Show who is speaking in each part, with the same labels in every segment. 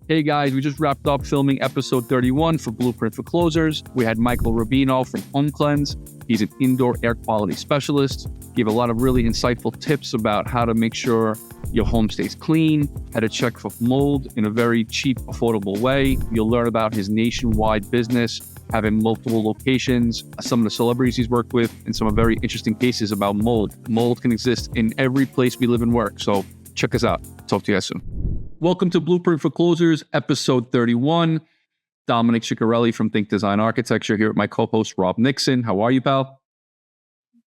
Speaker 1: Hey guys, we just wrapped up filming episode 31 for Blueprint for Closers. We had Michael Rubino from Home Cleanse. He's an indoor air quality specialist. Gave a lot of really insightful tips about how to make sure your home stays clean, how to check for mold in a very cheap, affordable way. You'll learn about his nationwide business, having multiple locations, some of the celebrities he's worked with, and some very interesting cases about mold. Mold can exist in every place we live and work, so check us out. Talk to you guys soon. Welcome to Blueprint for Closers, episode 31. Dominick Ciccarelli from Think Design Architecture here with my co-host, Rob Nixon. How are you, pal?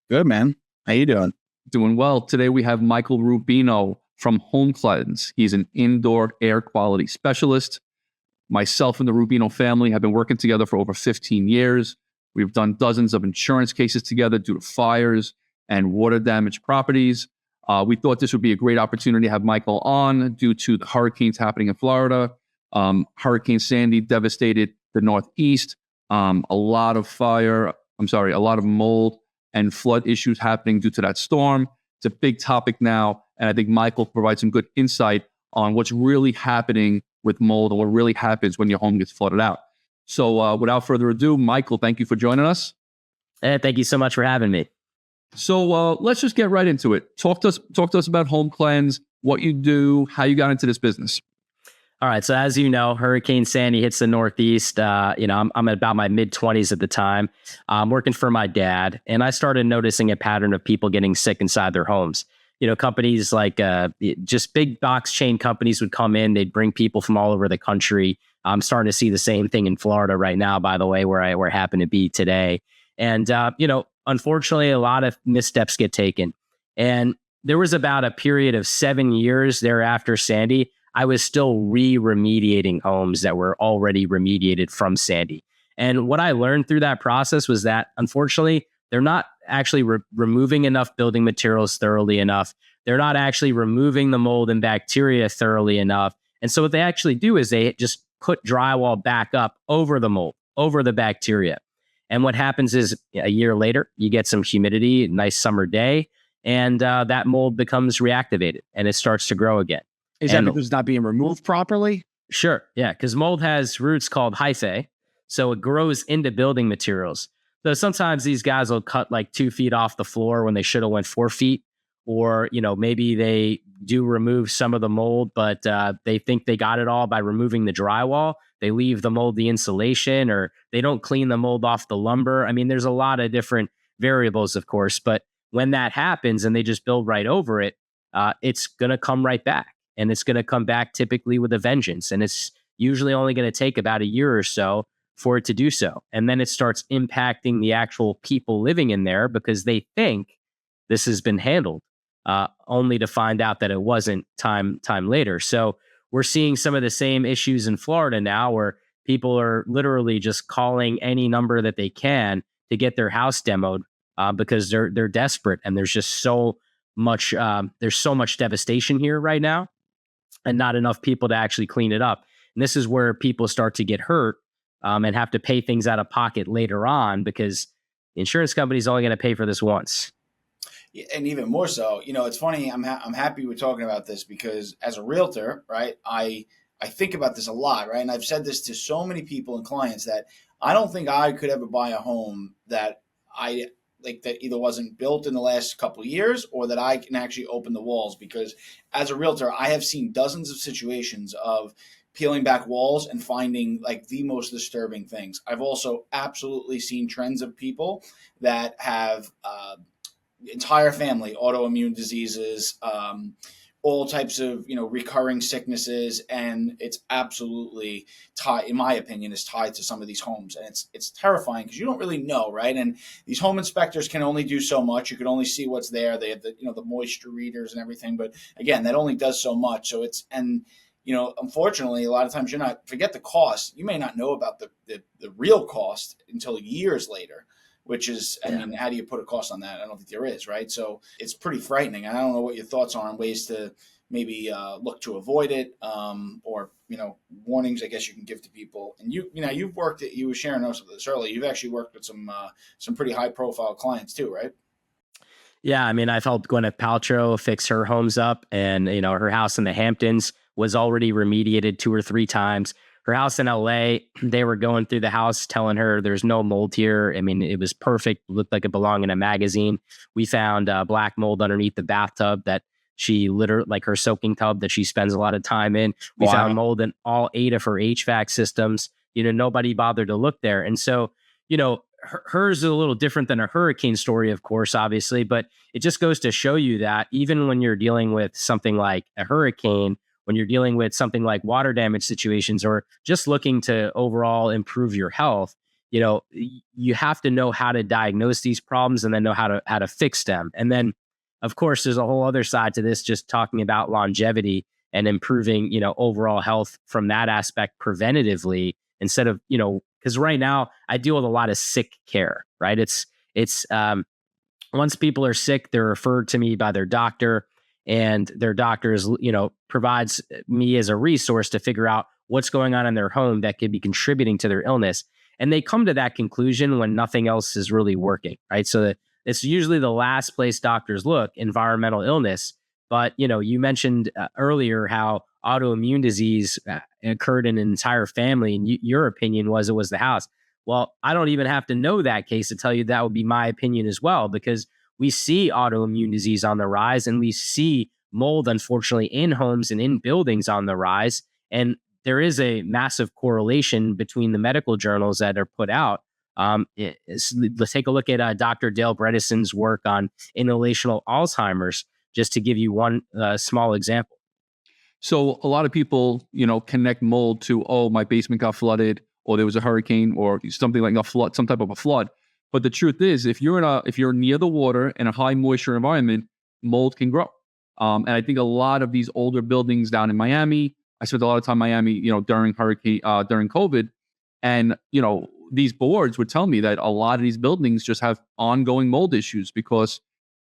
Speaker 2: Good, man. How you doing?
Speaker 1: Doing well. Today we have Michael Rubino from Home Cleanse. He's an indoor air quality specialist. Myself and the Rubino family have been working together for over 15 years. We've done dozens of insurance cases together due to fires and water damaged properties. We thought this would be a great opportunity to have Michael on due to the hurricanes happening in Florida. Hurricane Sandy devastated the Northeast. A lot of mold and flood issues happening due to that storm. It's a big topic now, and I think Michael provides some good insight on what's really happening with mold and what really happens when your home gets flooded out. So without further ado, Michael, thank you for joining us.
Speaker 3: Thank you so much for having me.
Speaker 1: So let's just get right into it. Talk to us about Home Cleanse, what you do, how you got into this business.
Speaker 3: All right. So as you know, Hurricane Sandy hits the Northeast. I'm at about my mid-20s at the time. I'm working for my dad, and I started noticing a pattern of people getting sick inside their homes. Companies like just big box chain companies would come in. They'd bring people from all over the country. I'm starting to see the same thing in Florida right now, by the way, where I happen to be today. And, unfortunately, a lot of missteps get taken. And there was about a period of 7 years thereafter Sandy, I was still remediating homes that were already remediated from Sandy. And what I learned through that process was that, unfortunately, they're not actually removing enough building materials thoroughly enough. They're not actually removing the mold and bacteria thoroughly enough. And so what they actually do is they just put drywall back up over the mold, over the bacteria. And what happens is a year later, you get some humidity, a nice summer day, and that mold becomes reactivated and it starts to grow again.
Speaker 2: Is that because it's not being removed properly?
Speaker 3: Sure. Yeah. Because mold has roots called hyphae. So it grows into building materials. So sometimes these guys will cut like 2 feet off the floor when they should have went 4 feet. Or, maybe they do remove some of the mold, but they think they got it all by removing the drywall. They leave the moldy insulation, or they don't clean the mold off the lumber. I mean, there's a lot of different variables, of course, but when that happens and they just build right over it, it's going to come right back, and it's going to come back typically with a vengeance. And it's usually only going to take about a year or so for it to do so. And then it starts impacting the actual people living in there because they think this has been handled, only to find out that it wasn't time later. So we're seeing some of the same issues in Florida now, where people are literally just calling any number that they can to get their house demoed because they're desperate, and there's just so much devastation here right now, and not enough people to actually clean it up. And this is where people start to get hurt and have to pay things out of pocket later on, because the insurance company is only going to pay for this once.
Speaker 4: And even more so, it's funny. I'm happy we're talking about this because as a realtor, right, I think about this a lot, right? And I've said this to so many people and clients that I don't think I could ever buy a home that that either wasn't built in the last couple of years or that I can actually open the walls, because as a realtor, I have seen dozens of situations of peeling back walls and finding like the most disturbing things. I've also absolutely seen trends of people that have entire family autoimmune diseases, all types of recurring sicknesses, and it's absolutely tied, in my opinion, is tied to some of these homes. And it's terrifying because you don't really know, right? And these home inspectors can only do so much. You can only see what's there. They have the moisture readers and everything, but again, that only does so much. So unfortunately, a lot of times forget the cost. You may not know about the real cost until years later, which is, I mean, how do you put a cost on that? I don't think there is, right? So it's pretty frightening. And I don't know what your thoughts are on ways to maybe look to avoid it, or, warnings, I guess you can give to people. And you've worked at, you were sharing us with this earlier, you've actually worked with some pretty high profile clients too, right?
Speaker 3: Yeah. I mean, I've helped Gwyneth Paltrow fix her homes up, and, her house in the Hamptons was already remediated 2 or 3 times. Her house in LA, they were going through the house telling her there's no mold here. I mean, it was perfect, looked like it belonged in a magazine. We found black mold underneath the bathtub that she like her soaking tub that she spends a lot of time in. We found mold in all 8 of her HVAC systems. Nobody bothered to look there. And so, hers is a little different than a hurricane story, of course, obviously, but it just goes to show you that even when you're dealing with something like a hurricane, when you're dealing with something like water damage situations, or just looking to overall improve your health, you have to know how to diagnose these problems and then know how to fix them. And then, of course, there's a whole other side to this, just talking about longevity and improving, overall health from that aspect preventatively, instead of, because right now I deal with a lot of sick care, right? It's once people are sick, they're referred to me by their doctor, and their doctor is, provides me as a resource to figure out what's going on in their home that could be contributing to their illness. And they come to that conclusion when nothing else is really working, right? So it's usually the last place doctors look, environmental illness. But, you mentioned earlier how autoimmune disease occurred in an entire family, and your opinion was it was the house. Well, I don't even have to know that case to tell you that would be my opinion as well, because we see autoimmune disease on the rise, and we see mold, unfortunately, in homes and in buildings on the rise. And there is a massive correlation between the medical journals that are put out. Let's take a look at Dr. Dale Bredesen's work on inhalational Alzheimer's, just to give you one small example.
Speaker 1: So a lot of people, connect mold to, oh, my basement got flooded, or there was a hurricane, or something like a flood, some type of a flood. But the truth is, if you're near the water in a high moisture environment, mold can grow. And I think a lot of these older buildings down in Miami, I spent a lot of time in Miami, during during COVID, and these boards would tell me that a lot of these buildings just have ongoing mold issues because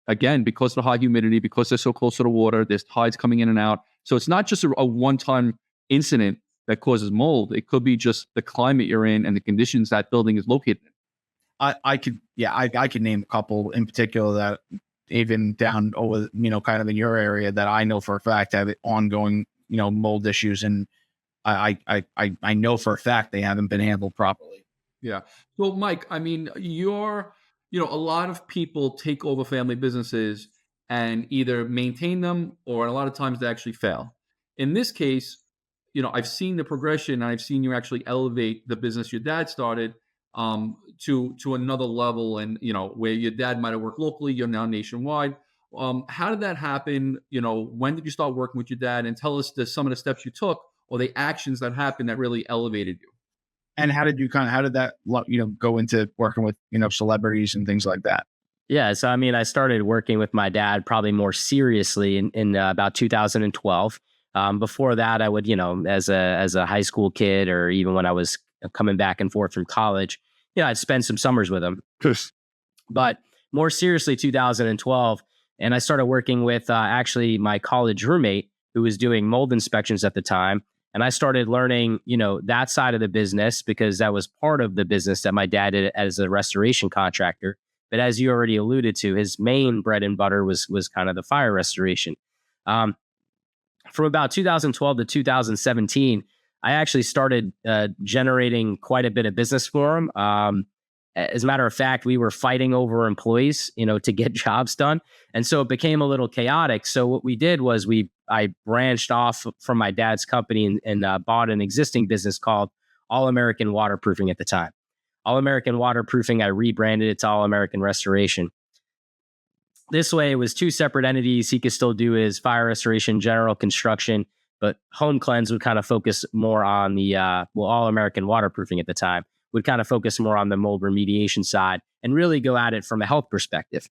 Speaker 1: of the high humidity, because they're so close to the water, there's tides coming in and out. So it's not just a one-time incident that causes mold. It could be just the climate you're in and the conditions that building is located in.
Speaker 2: I could name a couple in particular that even down over, kind of in your area that I know for a fact have ongoing, mold issues. And I know for a fact they haven't been handled properly.
Speaker 1: Yeah. So Mike, I mean, a lot of people take over family businesses and either maintain them, or a lot of times they actually fail. In this case, I've seen the progression, and I've seen you actually elevate the business your dad started to another level, and where your dad might have worked locally, you're now nationwide. How did that happen? When did you start working with your dad? And tell us some of the steps you took, or the actions that happened that really elevated you.
Speaker 2: And how did that go into working with celebrities and things like that?
Speaker 3: Yeah, so I mean, I started working with my dad probably more seriously in about 2012. Before that, I would, as a high school kid, or even when I was coming back and forth from college, I'd spend some summers with him. But more seriously, 2012, and I started working with actually my college roommate who was doing mold inspections at the time. And I started learning, that side of the business, because that was part of the business that my dad did as a restoration contractor. But as you already alluded to, his main bread and butter was kind of the fire restoration. From about 2012 to 2017, I actually started generating quite a bit of business for him. As a matter of fact, we were fighting over employees, to get jobs done. And so it became a little chaotic. So what we did was I branched off from my dad's company and bought an existing business called All American Waterproofing at the time. All American Waterproofing, I rebranded it to All American Restoration. This way, it was 2 separate entities. He could still do his fire restoration, general construction, but Home Cleanse would kind of focus more on the, All American Waterproofing at the time would kind of focus more on the mold remediation side and really go at it from a health perspective.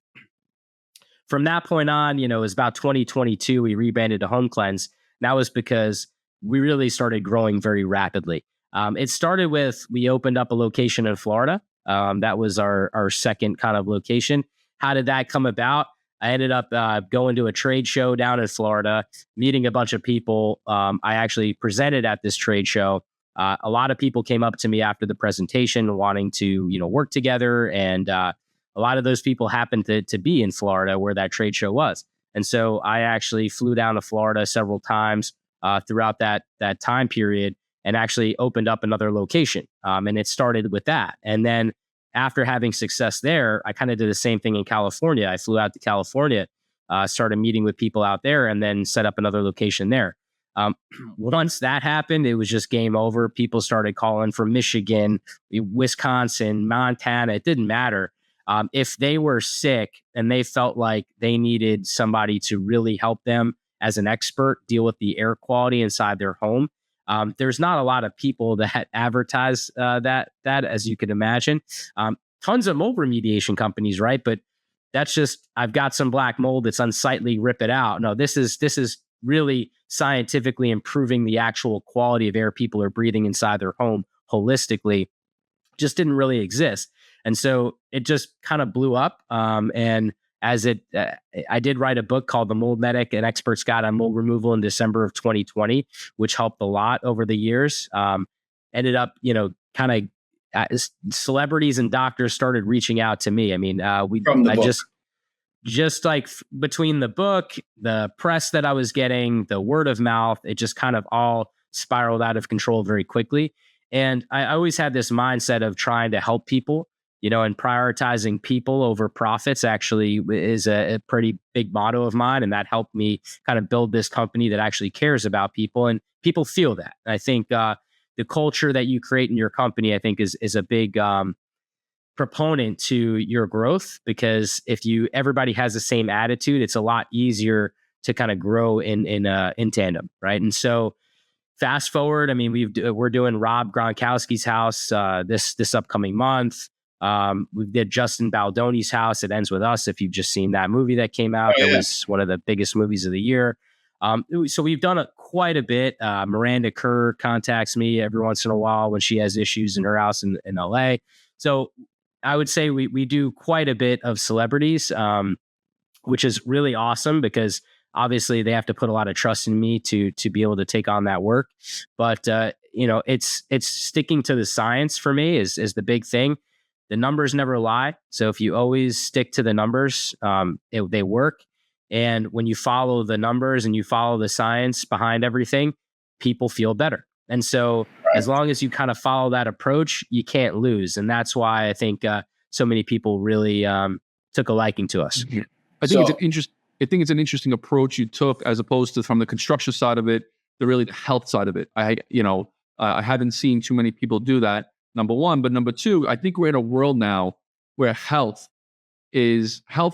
Speaker 3: From that point on, it was about 2022, we rebranded to Home Cleanse. And that was because we really started growing very rapidly. It started with, we opened up a location in Florida. That was our second kind of location. How did that come about? I ended up going to a trade show down in Florida, meeting a bunch of people. I actually presented at this trade show. A lot of people came up to me after the presentation wanting to, work together. And a lot of those people happened to be in Florida where that trade show was. And so I actually flew down to Florida several times, throughout that time period, and actually opened up another location. And it started with that. And then after having success there, I kind of did the same thing in California. I flew out to California, started meeting with people out there, and then set up another location there. Once that happened, it was just game over. People started calling from Michigan, Wisconsin, Montana. It didn't matter. If they were sick and they felt like they needed somebody to really help them as an expert deal with the air quality inside their home, there's not a lot of people that advertise that, as you can imagine. Tons of mold remediation companies, right? But that's just, I've got some black mold, it's unsightly, rip it out. No, this is really scientifically improving the actual quality of air people are breathing inside their home holistically. Just didn't really exist. And so it just kind of blew up. And as I did write a book called The Mold Medic, an expert's guide on mold removal in December of 2020, which helped a lot over the years. Ended up, kind of celebrities and doctors started reaching out to me. I mean, just like between the book, the press that I was getting, the word of mouth, it just kind of all spiraled out of control very quickly. And I always had this mindset of trying to help people, and prioritizing people over profits actually is a pretty big motto of mine. And that helped me kind of build this company that actually cares about people, and people feel that. And I think the culture that you create in your company, I think is a big proponent to your growth, because if everybody has the same attitude, it's a lot easier to kind of grow in tandem, right? And so fast forward, I mean, we're doing Rob Gronkowski's house this upcoming month. We did Justin Baldoni's house. It Ends With Us. If you've just seen that movie that came out, that was one of the biggest movies of the year. So we've done quite a bit. Miranda Kerr contacts me every once in a while when she has issues in her house in LA. So I would say we do quite a bit of celebrities, which is really awesome, because obviously they have to put a lot of trust in me to be able to take on that work. But it's sticking to the science for me is the big thing. The numbers never lie. So if you always stick to the numbers, they work. And when you follow the numbers and you follow the science behind everything, people feel better. And so as long as you kind of follow that approach, you can't lose. And that's why I think so many people really took a liking to us.
Speaker 1: I think it's an interesting approach you took, as opposed to from the construction side of it, the health side of it. I haven't seen too many people do that, number one. But number two, I think we're in a world now where health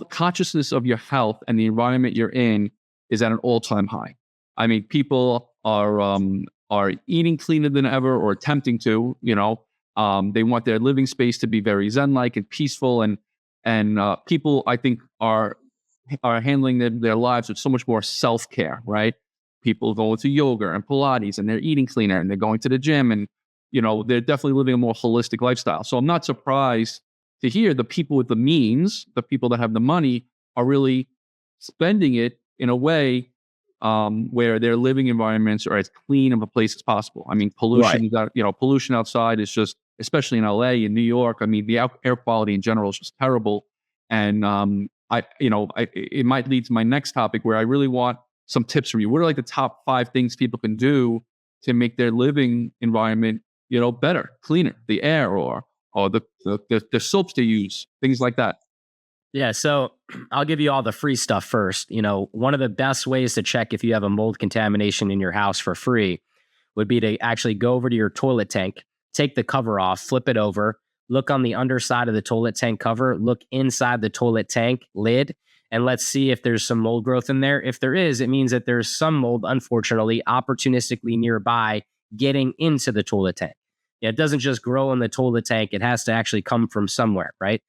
Speaker 1: consciousness of your health and the environment you're in is at an all-time high. I mean, people are eating cleaner than ever, or attempting to. They want their living space to be very zen-like and peaceful, and people, I think, are handling their lives with so much more self-care, right? People go into yoga and Pilates, and they're eating cleaner, and they're going to the gym, and they're definitely living a more holistic lifestyle. So I'm not surprised to hear the people with the means, the people that have the money, are really spending it in a way where their living environments are as clean of a place as possible. I mean, pollution outside is just, especially in LA, in New York, I mean, the air quality in general is just terrible. And it might lead to my next topic, where I really want some tips from you. What are like the top 5 things people can do to make their living environment, better, cleaner, the air or the soaps they use, things like that?
Speaker 3: Yeah, so I'll give you all the free stuff first. One of the best ways to check if you have a mold contamination in your house for free would be to actually go over to your toilet tank, take the cover off, flip it over, look on the underside of the toilet tank cover, look inside the toilet tank lid, and let's see if there's some mold growth in there. If there is, it means that there's some mold, unfortunately, opportunistically nearby getting into the toilet tank. It doesn't just grow in the toilet tank. It has to actually come from somewhere, right?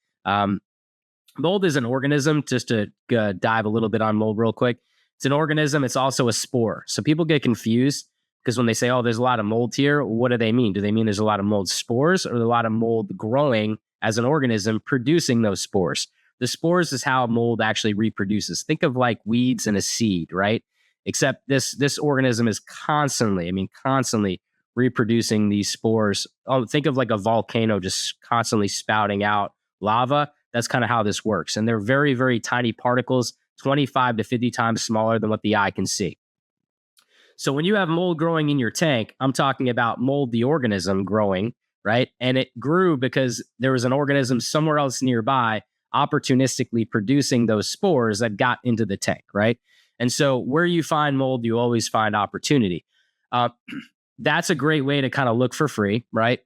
Speaker 3: Mold is an organism. Just to dive a little bit on mold real quick. It's an organism. It's also a spore. So people get confused, because when they say, oh, there's a lot of mold here, what do they mean? Do they mean there's a lot of mold spores, or a lot of mold growing as an organism producing those spores? The spores is how mold actually reproduces. Think of like weeds and a seed, right? Except this organism is constantly reproducing these spores. Oh, think of like a volcano just constantly spouting out lava. That's kind of how this works. And they're very, very tiny particles, 25 to 50 times smaller than what the eye can see. So when you have mold growing in your tank, I'm talking about mold, the organism growing, right? And it grew because there was an organism somewhere else nearby opportunistically producing those spores that got into the tank, right? And so where you find mold, you always find opportunity. That's a great way to kind of look for free, right?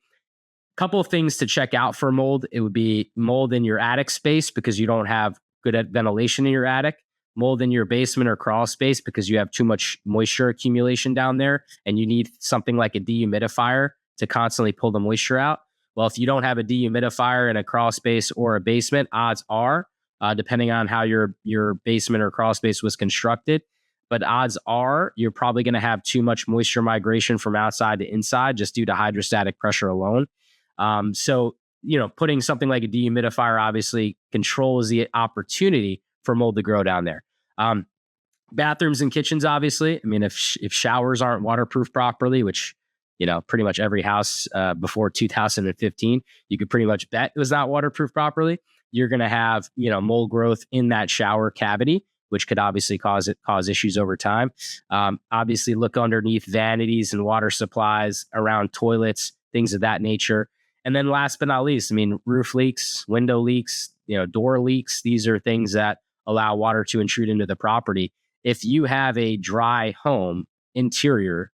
Speaker 3: Couple of things to check out for mold. It would be mold in your attic space because you don't have good ventilation in your attic, mold in your basement or crawl space because you have too much moisture accumulation down there and you need something like a dehumidifier to constantly pull the moisture out. Well, if you don't have a dehumidifier in a crawl space or a basement, odds are, depending on how your basement or crawl space was constructed, but odds are you're probably going to have too much moisture migration from outside to inside just due to hydrostatic pressure alone. So, putting something like a dehumidifier obviously controls the opportunity for mold to grow down there. Bathrooms and kitchens, obviously. I mean, if showers aren't waterproof properly, which, pretty much every house before 2015, you could pretty much bet it was not waterproof properly, you're going to have, mold growth in that shower cavity, which could obviously cause issues over time. Obviously, look underneath vanities and water supplies, around toilets, things of that nature. And then last but not least, I mean, roof leaks, window leaks, door leaks. These are things that allow water to intrude into the property. If you have a dry home interior,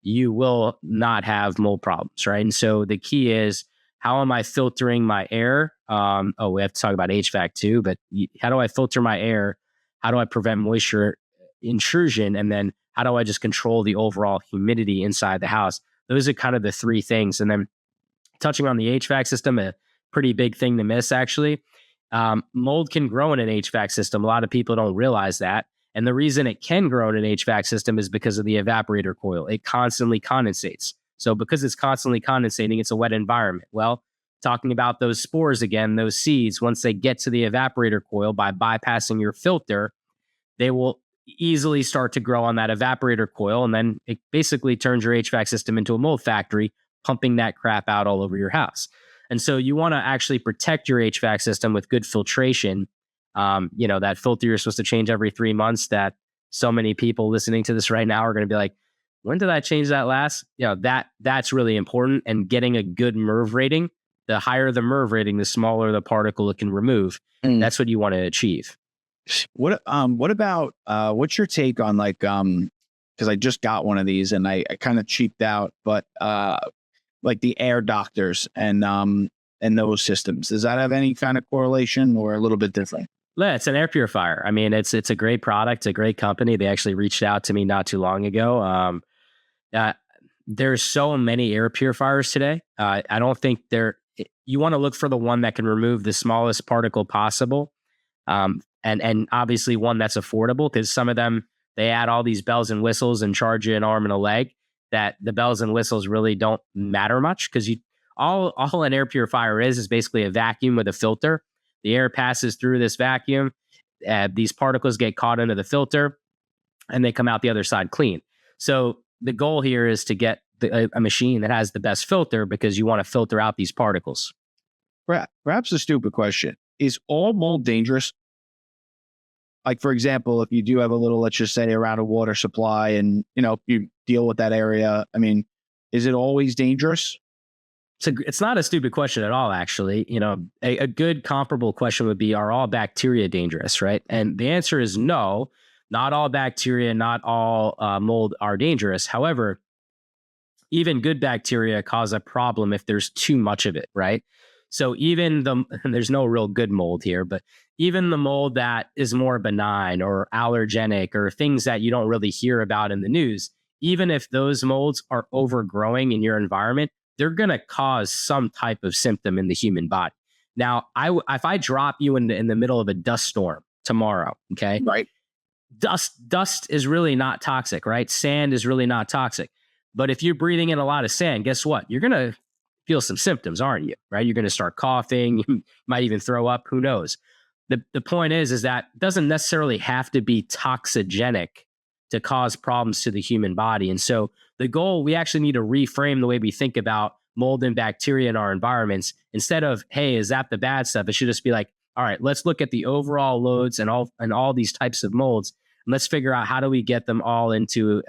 Speaker 3: you will not have mold problems, right? And so the key is, how am I filtering my air? We have to talk about HVAC too, but how do I filter my air? How do I prevent moisture intrusion? And then how do I just control the overall humidity inside the house? Those are kind of the three things. And then touching on the HVAC system, a pretty big thing to miss, actually. Mold can grow in an HVAC system. A lot of people don't realize that. And the reason it can grow in an HVAC system is because of the evaporator coil. It constantly condensates. So because it's constantly condensating, it's a wet environment. Well, talking about those spores again, those seeds, once they get to the evaporator coil by bypassing your filter, they will easily start to grow on that evaporator coil. And then it basically turns your HVAC system into a mold factory, pumping that crap out all over your house. And so you want to actually protect your HVAC system with good filtration. That filter you're supposed to change every 3 months, that so many people listening to this right now are going to be like, when did I change that last? That's really important. And getting a good MERV rating, the higher the MERV rating, the smaller the particle it can remove. That's what you want to achieve.
Speaker 2: What about what's your take on because I just got one of these and I kind of cheaped out, but like the air doctors and those systems, does that have any kind of correlation or a little bit different?
Speaker 3: Yeah, it's an air purifier. I mean, it's a great product, a great company. They actually reached out to me not too long ago. There's so many air purifiers today. I don't think you want to look for the one that can remove the smallest particle possible. And obviously one that's affordable, because some of them, they add all these bells and whistles and charge you an arm and a leg, that the bells and whistles really don't matter much, because all an air purifier is basically a vacuum with a filter. The air passes through this vacuum. These particles get caught into the filter and they come out the other side clean. So the goal here is to get a machine that has the best filter, because you want to filter out these particles.
Speaker 2: Perhaps a stupid question. Is all mold dangerous? Like, for example, if you do have a little, let's just say, around a water supply and, you deal with that area, I mean, is it always dangerous?
Speaker 3: It's not a stupid question at all, actually. A good comparable question would be, are all bacteria dangerous, right? And the answer is no, not all bacteria, not all mold are dangerous. However, even good bacteria cause a problem if there's too much of it, right? So and there's no real good mold here, but even the mold that is more benign or allergenic or things that you don't really hear about in the news, even if those molds are overgrowing in your environment, they're going to cause some type of symptom in the human body. Now, if I drop you in the middle of a dust storm tomorrow, okay?
Speaker 2: Right.
Speaker 3: Dust is really not toxic, right? Sand is really not toxic. But if you're breathing in a lot of sand, guess what? You're going to feel some symptoms, aren't you? Right? You're going to start coughing. You might even throw up. Who knows? The point is that it doesn't necessarily have to be toxigenic to cause problems to the human body. And so the goal, we actually need to reframe the way we think about mold and bacteria in our environments. Instead of, hey, is that the bad stuff? It should just be like, all right, let's look at the overall loads and all these types of molds, and let's figure out how do we get them all into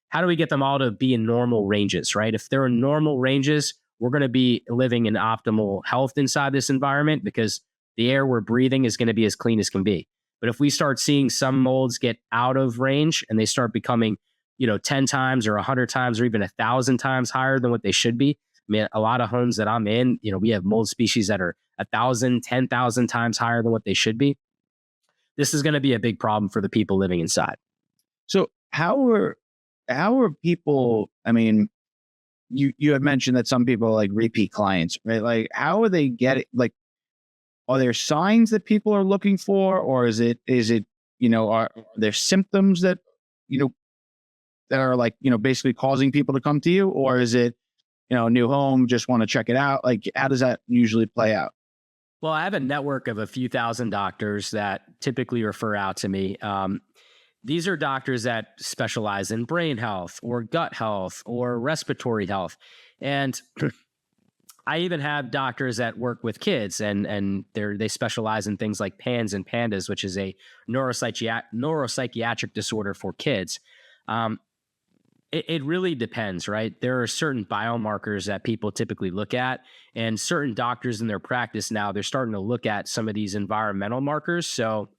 Speaker 3: how do we get them all to be in normal ranges, right? If they're in normal ranges, we're going to be living in optimal health inside this environment because the air we're breathing is going to be as clean as can be. But if we start seeing some molds get out of range and they start becoming, 10 times or 100 times or even 1,000 times higher than what they should be. I mean, a lot of homes that I'm in, we have mold species that are 1,000, 10,000 times higher than what they should be. This is going to be a big problem for the people living inside.
Speaker 2: So how are people, I mean, you had mentioned that some people are like repeat clients, right? Like, how are they getting, like, are there signs that people are looking for, or is it, are there symptoms that, that are like, basically causing people to come to you, or is it, a new home, just want to check it out? Like, how does that usually play out?
Speaker 3: Well, I have a network of a few thousand doctors that typically refer out to me. These are doctors that specialize in brain health or gut health or respiratory health. And I even have doctors that work with kids and they specialize in things like PANS and PANDAS, which is a neuropsychiatric disorder for kids. It really depends, right? There are certain biomarkers that people typically look at, and certain doctors in their practice now, they're starting to look at some of these environmental markers. So,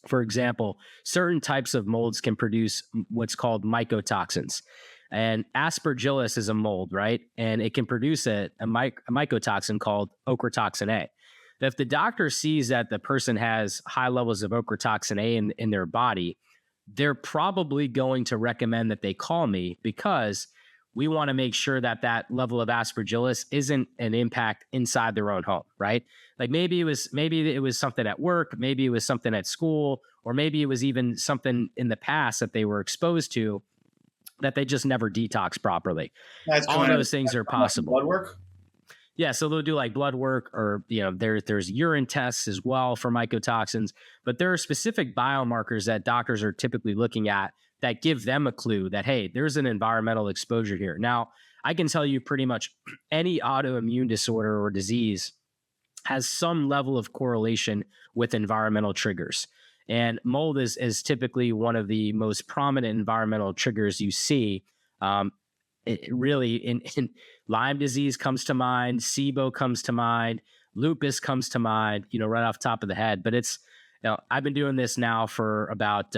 Speaker 3: for example, certain types of molds can produce what's called mycotoxins. And aspergillus is a mold, right? And it can produce a mycotoxin called ochratoxin A. If the doctor sees that the person has high levels of ochratoxin A in their body, they're probably going to recommend that they call me because we want to make sure that that level of aspergillus isn't an impact inside their own home, right? Like maybe it was something at work, maybe it was something at school, or maybe it was even something in the past that they were exposed to that they just never detox properly. All those things are possible.
Speaker 4: Blood work?
Speaker 3: Yeah, so they'll do like blood work, or there's urine tests as well for mycotoxins, but there are specific biomarkers that doctors are typically looking at that give them a clue that, hey, there's an environmental exposure here. Now, I can tell you pretty much any autoimmune disorder or disease has some level of correlation with environmental triggers. And mold is typically one of the most prominent environmental triggers you see. It really in Lyme disease comes to mind, SIBO comes to mind, lupus comes to mind, right off the top of the head. But it's, I've been doing this now for about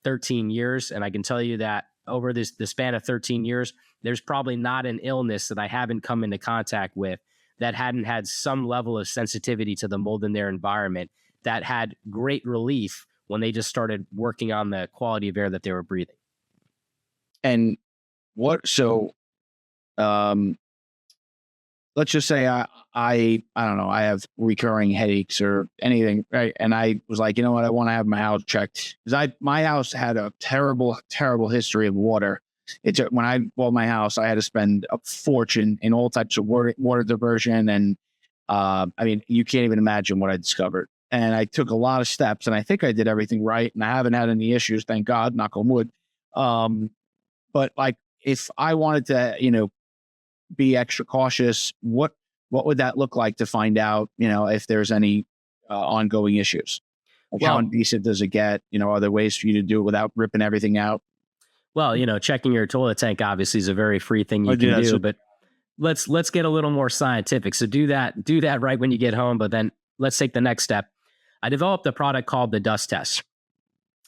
Speaker 3: 13 years. And I can tell you that over the span of 13 years, there's probably not an illness that I haven't come into contact with that hadn't had some level of sensitivity to the mold in their environment that had great relief when they just started working on the quality of air that they were breathing.
Speaker 2: And let's just say I don't know, I have recurring headaches or anything, right? And I was like, you know what, I want to have my house checked because my house had a terrible history of water. When I bought my house, I had to spend a fortune in all types of water diversion, and I mean, you can't even imagine what I discovered. And I took a lot of steps, and I think I did everything right, and I haven't had any issues, thank God, knock on wood. But like, if I wanted to, be extra cautious, what would that look like to find out, if there's any ongoing issues? Like, how invasive does it get? Are there ways for you to do it without ripping everything out?
Speaker 3: Well, checking your toilet tank obviously is a very free thing you can do, but let's get a little more scientific. So do that right when you get home, but then let's take the next step. I developed a product called the dust test.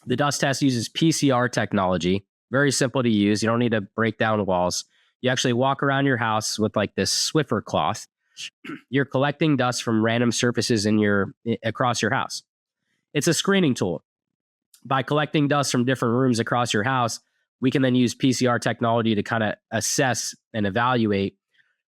Speaker 3: The dust test uses PCR technology, very simple to use. You don't need to break down walls. You actually walk around your house with like this Swiffer cloth. You're collecting dust from random surfaces across your house. It's a screening tool. By collecting dust from different rooms across your house, we can then use PCR technology to kind of assess and evaluate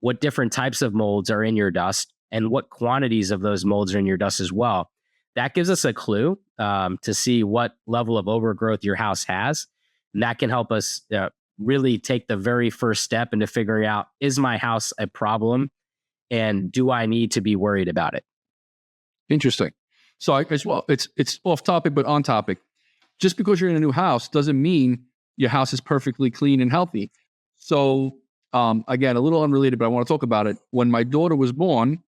Speaker 3: what different types of molds are in your dust and what quantities of those molds are in your dust as well. That gives us a clue to see what level of overgrowth your house has. And that can help us really take the very first step into figuring out, is my house a problem? And do I need to be worried about it?
Speaker 1: Interesting. So as well, it's off topic, but on topic. Just because you're in a new house doesn't mean your house is perfectly clean and healthy. So again, a little unrelated, but I want to talk about it. When my daughter was born,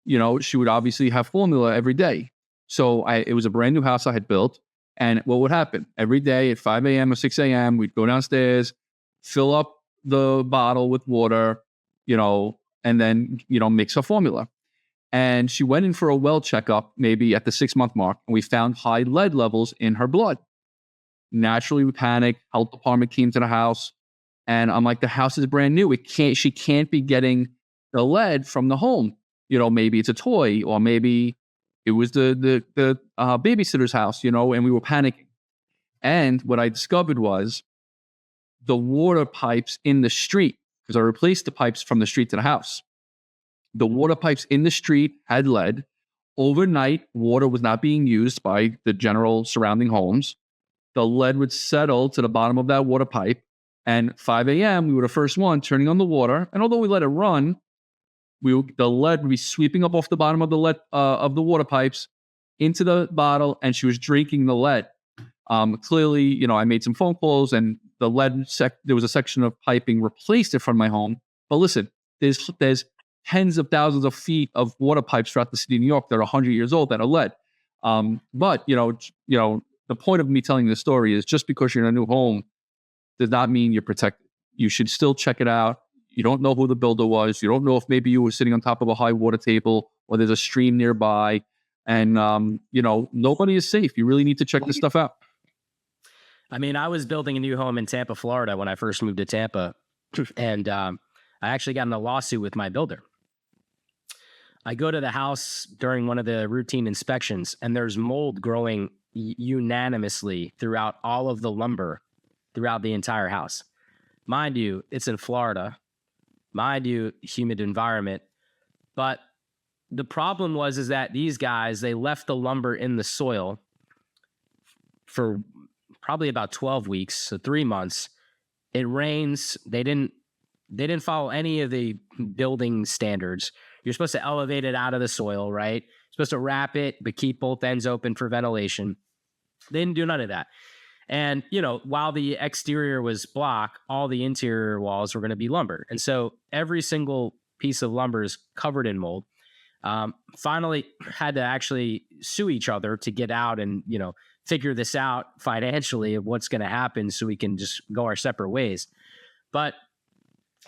Speaker 1: she would obviously have formula every day. So it was a brand new house I had built. And what would happen? Every day at 5 a.m. or 6 a.m., we'd go downstairs, fill up the bottle with water, and then, mix a formula. And she went in for a well checkup, maybe at the 6-month mark, and we found high lead levels in her blood. Naturally, we panicked. Health department came to the house, and I'm like, the house is brand new. She can't be getting the lead from the home. Maybe it's a toy, or maybe it was the babysitter's house, and we were panicking. And what I discovered was the water pipes in the street, because I replaced the pipes from the street to the house. The water pipes in the street had lead. Overnight, water was not being used by the general surrounding homes. The lead would settle to the bottom of that water pipe. And 5 a.m., we were the first one turning on the water. And although we let it run, the lead would be sweeping up off the bottom of the lead of the water pipes into the bottle, and she was drinking the lead. Clearly, I made some phone calls, and the lead there was a section of piping replaced it from my home. But listen, there's tens of thousands of feet of water pipes throughout the city of New York that are 100 years old that are lead. But the point of me telling this story is, just because you're in a new home does not mean you're protected. You should still check it out. You don't know who the builder was. You don't know if maybe you were sitting on top of a high water table, or there's a stream nearby. And, nobody is safe. You really need to check this stuff out.
Speaker 3: I mean, I was building a new home in Tampa, Florida when I first moved to Tampa. And I actually got in a lawsuit with my builder. I go to the house during one of the routine inspections, and there's mold growing unanimously throughout all of the lumber throughout the entire house. Mind you, it's in Florida. Mind you, humid environment. But the problem is that these guys, they left the lumber in the soil for probably about 12 weeks, so 3 months. It rains. They didn't follow any of the building standards. You're supposed to elevate it out of the soil, right? You're supposed to wrap it, but keep both ends open for ventilation. They didn't do none of that. And, while the exterior was block, all the interior walls were going to be lumber. And so every single piece of lumber is covered in mold. Finally had to actually sue each other to get out and, figure this out financially of what's going to happen so we can just go our separate ways. But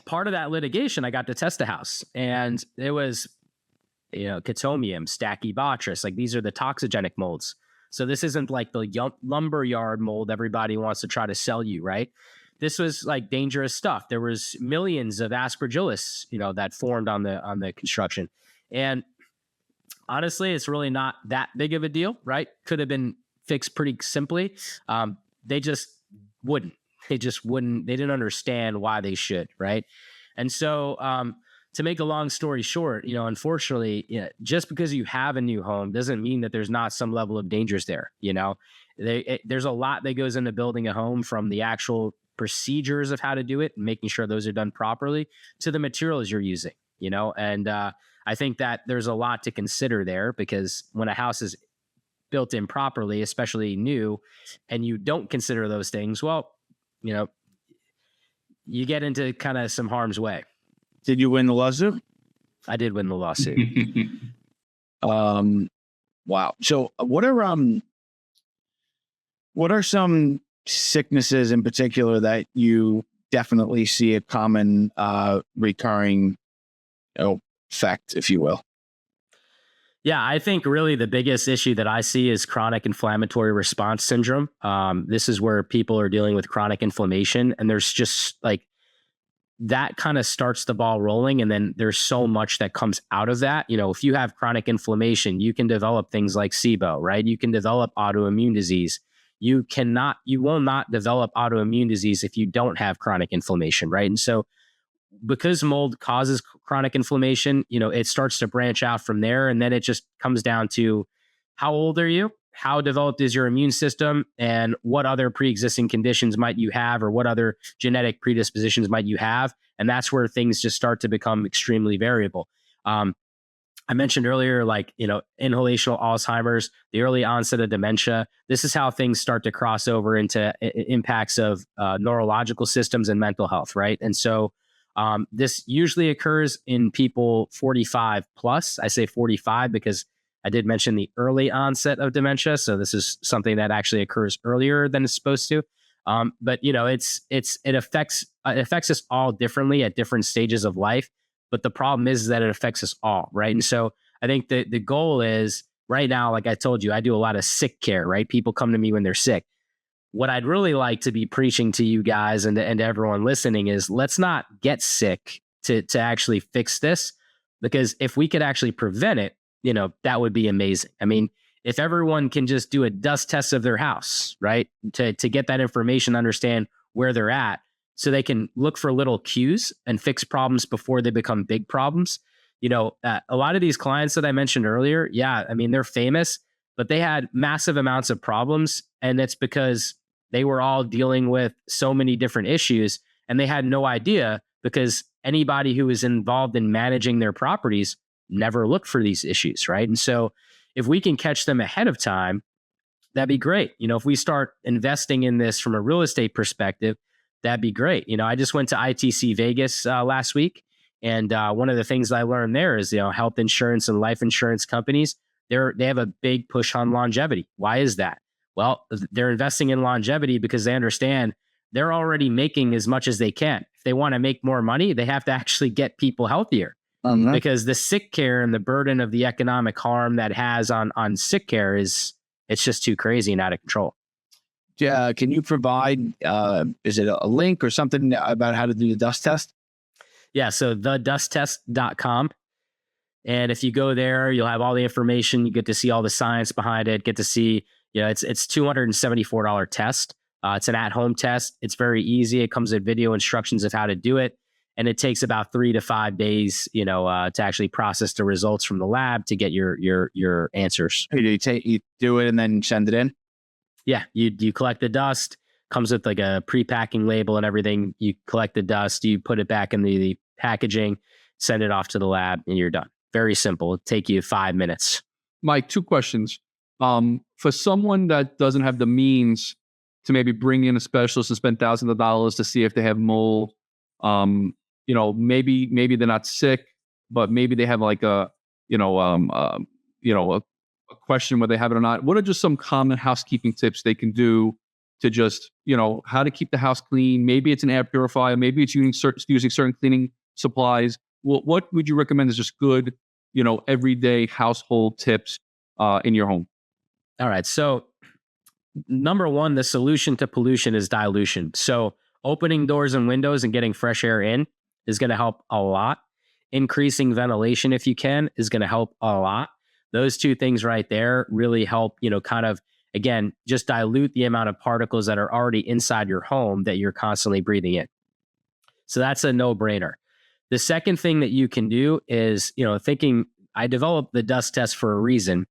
Speaker 3: part of that litigation, I got to test the house, and it was, Chitomium, Stachybotrys, like these are the toxigenic molds. So this isn't like the lumberyard mold everybody wants to try to sell you, right? This was like dangerous stuff. There was millions of aspergillus, that formed on the construction. And honestly, it's really not that big of a deal, right? Could have been fixed pretty simply. They just wouldn't. They didn't understand why they should, right? And so to make a long story short, unfortunately, just because you have a new home doesn't mean that there's not some level of dangers there. There's a lot that goes into building a home, from the actual procedures of how to do it and making sure those are done properly, to the materials you're using, and I think that there's a lot to consider there, because when a house is built improperly, especially new, and you don't consider those things, well, you get into kind of some harm's way.
Speaker 2: Did you win the lawsuit?
Speaker 3: I did win the lawsuit.
Speaker 2: Wow. So what are some sicknesses in particular that you definitely see a common recurring effect, if you will?
Speaker 3: Yeah, I think really the biggest issue that I see is chronic inflammatory response syndrome. This is where people are dealing with chronic inflammation, and there's just like that kind of starts the ball rolling. And then there's so much that comes out of that. If you have chronic inflammation, you can develop things like SIBO, right? You can develop autoimmune disease. You will not develop autoimmune disease if you don't have chronic inflammation, right? And so because mold causes chronic inflammation, it starts to branch out from there. And then it just comes down to, how old are you? How developed is your immune system? And what other pre-existing conditions might you have, or what other genetic predispositions might you have? And that's where things just start to become extremely variable. I mentioned earlier, inhalational Alzheimer's, the early onset of dementia. This is how things start to cross over into impacts of neurological systems and mental health, right? And so this usually occurs in people 45 plus. I say 45 because I did mention the early onset of dementia. So this is something that actually occurs earlier than it's supposed to. But it affects us all differently at different stages of life. But the problem is that it affects us all, right? And so I think the goal is right now, like I told you, I do a lot of sick care, right? People come to me when they're sick. What I'd really like to be preaching to you guys and to everyone listening is let's not get sick to actually fix this, because if we could actually prevent it, that would be amazing. I mean, if everyone can just do a dust test of their house, right, to get that information, understand where they're at, so they can look for little cues and fix problems before they become big problems. A lot of these clients that I mentioned earlier, yeah, I mean, they're famous, but they had massive amounts of problems. And it's because they were all dealing with so many different issues and they had no idea, because anybody who was involved in managing their properties never looked for these issues, right? And so if we can catch them ahead of time, that'd be great. If we start investing in this from a real estate perspective, that'd be great. I just went to ITC Vegas last week. And one of the things I learned there is, health insurance and life insurance companies, they have a big push on longevity. Why is that? Well, they're investing in longevity because they understand they're already making as much as they can. If they want to make more money, they have to actually get people healthier, because the sick care and the burden of the economic harm that has on sick care it's just too crazy and out of control.
Speaker 2: Can you provide, is it a link or something about how to do the dust test?
Speaker 3: Yeah, so thedusttest.com. And if you go there, you'll have all the information. You get to see all the science behind it, get to see, it's $274 test. It's an at-home test. It's very easy. It comes with video instructions of how to do it. And it takes about 3 to 5 days, to actually process the results from the lab to get your answers.
Speaker 2: You do it and then send it in?
Speaker 3: Yeah, you collect the dust. Comes with like a pre-packing label and everything. You collect the dust, you put it back in the packaging, send it off to the lab, and you're done. Very simple. It'll take you 5 minutes.
Speaker 1: Mike, 2 questions. For someone that doesn't have the means to maybe bring in a specialist and spend thousands of dollars to see if they have mold, maybe they're not sick, but maybe they have like a question whether they have it or not. What are just some common housekeeping tips they can do to just, how to keep the house clean? Maybe it's an air purifier. Maybe it's using certain cleaning supplies. What would you recommend is just good, everyday household tips in your home?
Speaker 3: All right. So number one, the solution to pollution is dilution. So opening doors and windows and getting fresh air in is going to help a lot. Increasing ventilation, if you can, is going to help a lot. Those 2 things right there really help, kind of, again, just dilute the amount of particles that are already inside your home that you're constantly breathing in. So that's a no-brainer. The second thing that you can do is, thinking, I developed the dust test for a reason.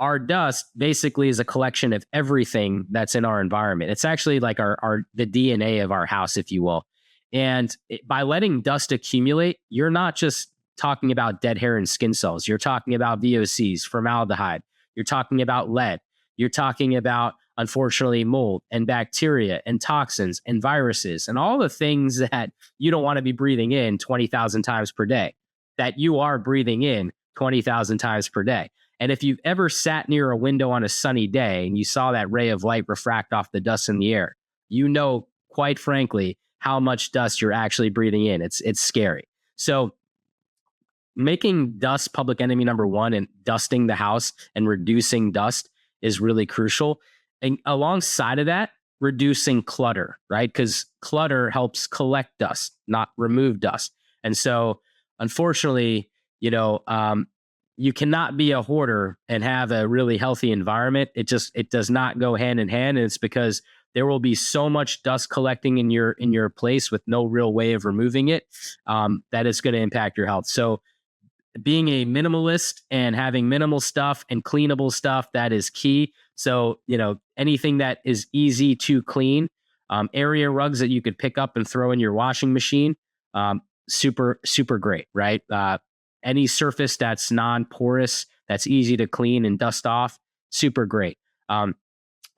Speaker 3: Our dust basically is a collection of everything that's in our environment. It's actually like the DNA of our house, if you will. And by letting dust accumulate, you're not just talking about dead hair and skin cells. You're talking about VOCs, formaldehyde. You're talking about lead. You're talking about, unfortunately, mold and bacteria and toxins and viruses and all the things that you don't want to be breathing in 20,000 times per day, that you are breathing in 20,000 times per day. And if you've ever sat near a window on a sunny day and you saw that ray of light refract off the dust in the air, quite frankly, how much dust you're actually breathing in. It's scary. So making dust public enemy number 1 and dusting the house and reducing dust is really crucial. And alongside of that, reducing clutter, right? Because clutter helps collect dust, not remove dust. And so, unfortunately, you cannot be a hoarder and have a really healthy environment. It does not go hand in hand. And it's because there will be so much dust collecting in your place with no real way of removing it, that it's going to impact your health. So being a minimalist and having minimal stuff and cleanable stuff, that is key. So, anything that is easy to clean, area rugs that you could pick up and throw in your washing machine, super, super great, right? Any surface that's non-porous, that's easy to clean and dust off, super great.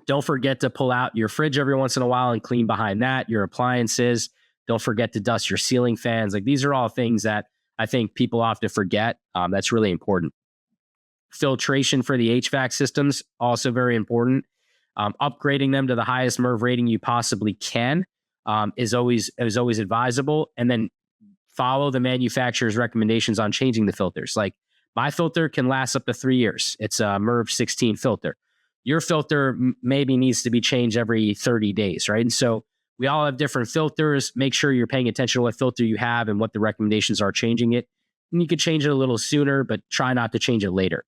Speaker 3: Don't forget to pull out your fridge every once in a while and clean behind that, your appliances. Don't forget to dust your ceiling fans. Like, these are all things that I think people often forget. That's really important. Filtration for the HVAC systems, also very important. Upgrading them to the highest MERV rating you possibly can is always advisable. And then follow the manufacturer's recommendations on changing the filters. Like my filter can last up to 3 years. It's a MERV 16 filter. Your filter maybe needs to be changed every 30 days, right? And so we all have different filters. Make sure you're paying attention to what filter you have and what the recommendations are changing it. And you could change it a little sooner, but try not to change it later.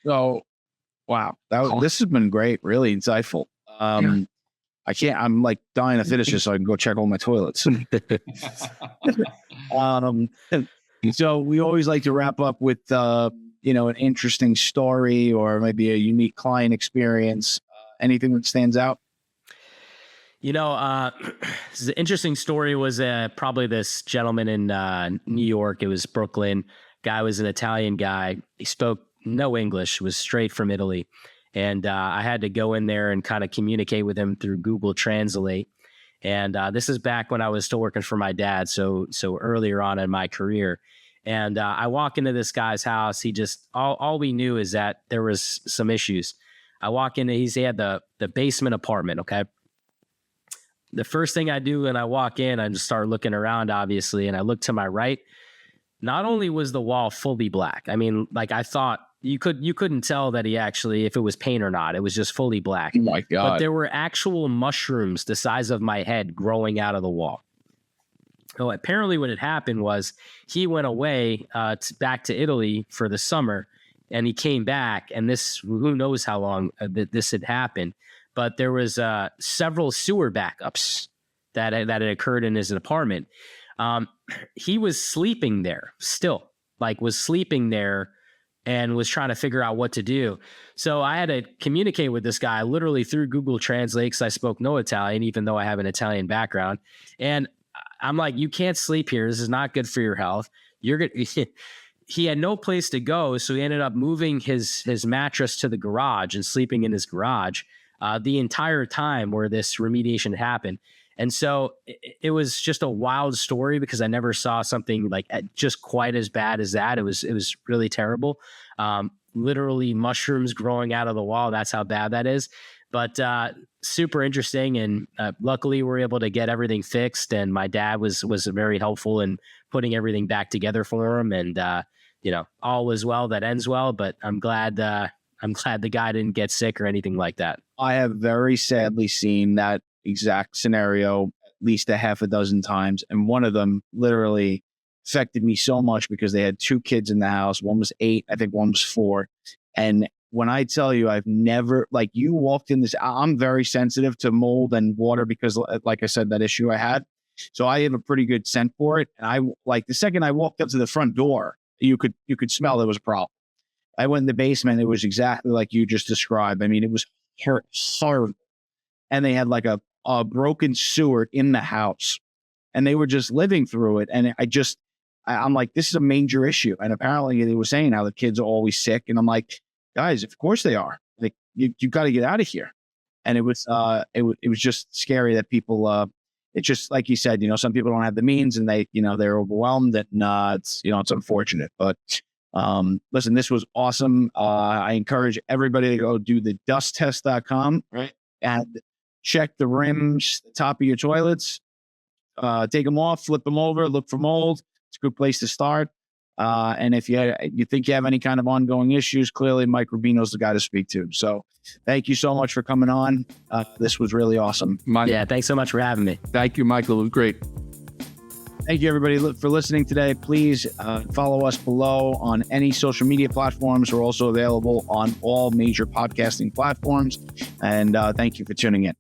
Speaker 2: So, wow, this has been great, really insightful. I'm like dying to finish this so I can go check all my toilets. So we always like to wrap up with, an interesting story or maybe a unique client experience. Anything that stands out?
Speaker 3: The interesting story was probably this gentleman in New York. It was Brooklyn. Guy was an Italian guy. He spoke no English, was straight from Italy. And I had to go in there and kind of communicate with him through Google Translate. And this is back when I was still working for my dad, so earlier on in my career. And I walk into this guy's house. He just, all we knew is that there was some issues. I walk in, he had the basement apartment, okay? The first thing I do when I walk in, I just start looking around, obviously, and I look to my right. Not only was the wall fully black, I mean, like I thought you couldn't tell that he actually, if it was paint or not, it was just fully black.
Speaker 2: Oh my God.
Speaker 3: But there were actual mushrooms the size of my head growing out of the wall. So apparently what had happened was he went away back to Italy for the summer, and he came back, and who knows how long this had happened. But there was several sewer backups that had occurred in his apartment. He was sleeping there still, was sleeping there and was trying to figure out what to do. So I had to communicate with this guy literally through Google Translate because I spoke no Italian, even though I have an Italian background. And I'm like, you can't sleep here. This is not good for your health. He had no place to go, so he ended up moving his mattress to the garage and sleeping in his garage the entire time where this remediation happened. And so it was just a wild story because I never saw something like just quite as bad as that. It was really terrible. Literally mushrooms growing out of the wall. That's how bad that is. But super interesting. And luckily we're able to get everything fixed. And my dad was very helpful in putting everything back together for him. And, all was well that ends well. But I'm glad the guy didn't get sick or anything like that.
Speaker 2: I have very sadly seen that exact scenario at least a half a dozen times. And one of them literally affected me so much because they had 2 kids in the house. One was 8, I think one was 4. And when I tell you, I've never, you walked in this, I'm very sensitive to mold and water because, like I said, that issue I had. So I have a pretty good scent for it. And the second I walked up to the front door, you could smell there was a problem. I went in the basement. It was exactly like you just described. I mean, it was horrible. And they had a broken sewer in the house and they were just living through it. And I'm like, this is a major issue. And apparently they were saying how the kids are always sick. And I'm like, guys, of course they are. Like you got to get out of here. And it was just scary that people, it's just like you said, some people don't have the means and they're overwhelmed and it's unfortunate, but listen, this was awesome. I encourage everybody to go do the dusttest.com, right? And check the rims, the top of your toilets, take them off, flip them over, look for mold. It's a good place to start. And if you think you have any kind of ongoing issues, clearly Mike Rubino's the guy to speak to. So thank you so much for coming on. This was really awesome.
Speaker 3: Yeah, thanks so much for having me.
Speaker 1: Thank you, Michael. It was great.
Speaker 2: Thank you, everybody, for listening today. Please follow us below on any social media platforms. We're also available on all major podcasting platforms. And thank you for tuning in.